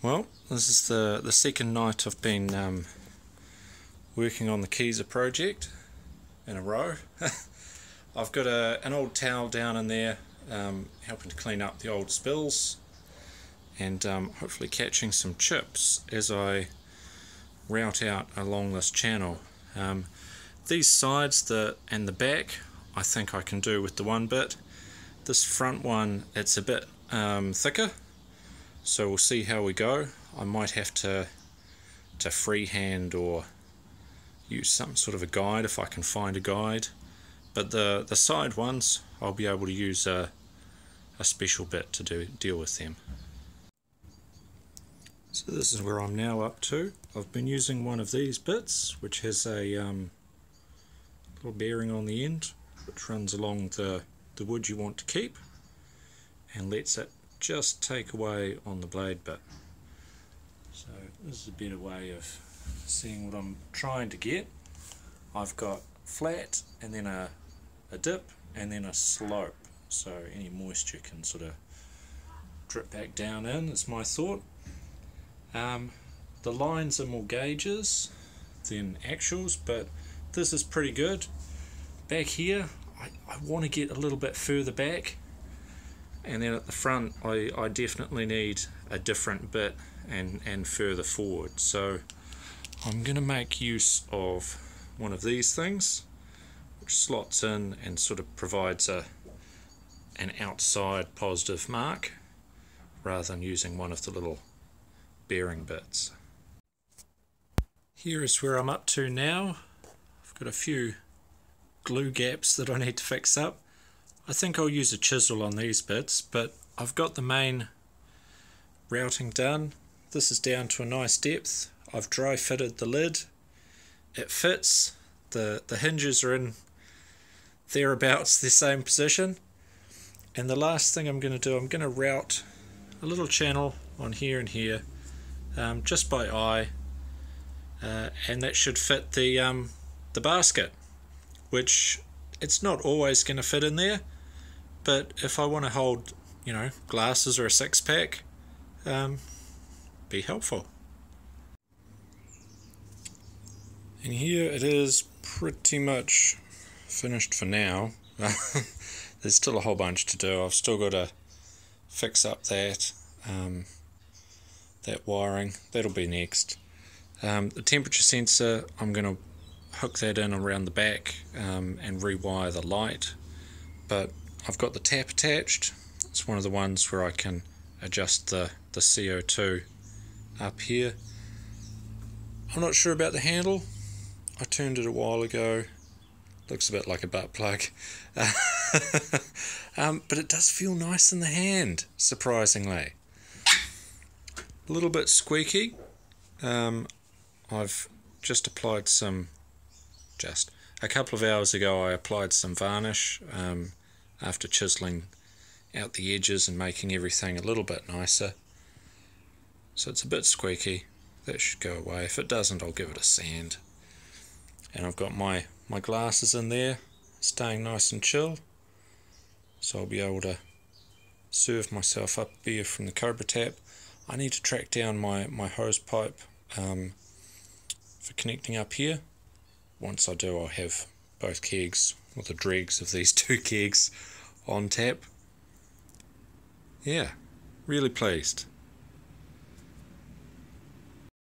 Well, this is the second night I've been working on the Keezer project in a row. I've got an old towel down in there helping to clean up the old spills and hopefully catching some chips as I route out along this channel. These sides and the back I think I can do with the one bit. This front one, it's a bit thicker, so we'll see how we go. I might have to freehand or use some sort of a guide if I can find a guide, but the side ones I'll be able to use a special bit to deal with them. So this is where I'm now up to. I've been using one of these bits which has a little bearing on the end which runs along the wood you want to keep and lets it just take away on the blade bit. So this is a better way of seeing what I'm trying to get. I've got flat and then a dip and then a slope, so any moisture can sort of drip back down in, is my thought. The lines are more gauges than actuals, but this is pretty good. Back here I want to get a little bit further back, and then at the front I definitely need a different bit and further forward. So I'm going to make use of one of these things which slots in and sort of provides an outside positive mark rather than using one of the little bearing bits. Here is where I'm up to now. I've got a few glue gaps that I need to fix up. I think I'll use a chisel on these bits, but I've got the main routing done. This is down to a nice depth. I've dry fitted the lid. It fits. The hinges are in thereabouts the same position. And the last thing I'm going to do, I'm going to route a little channel on here and here, just by eye, and that should fit the basket, which it's not always going to fit in there, but if I want to hold, you know, glasses or a six-pack, be helpful. And here it is pretty much finished for now. There's still a whole bunch to do. I've still got to fix up that wiring. That'll be next. The temperature sensor, I'm going to hook that in around the back and rewire the light, but I've got the tap attached. It's one of the ones where I can adjust the CO2 up here. I'm not sure about the handle. I turned it a while ago. Looks a bit like a butt plug. But it does feel nice in the hand, surprisingly. A little bit squeaky. I've just applied a couple of hours ago I applied some varnish after chiseling out the edges and making everything a little bit nicer. So it's a bit squeaky. That should go away. If it doesn't, I'll give it a sand. And I've got my glasses in there staying nice and chill, so I'll be able to serve myself up beer from the Cobra tap. I need to track down my hose pipe for connecting up here. Once I do, I'll have both kegs, or the dregs of these two kegs, on tap. Yeah, really pleased.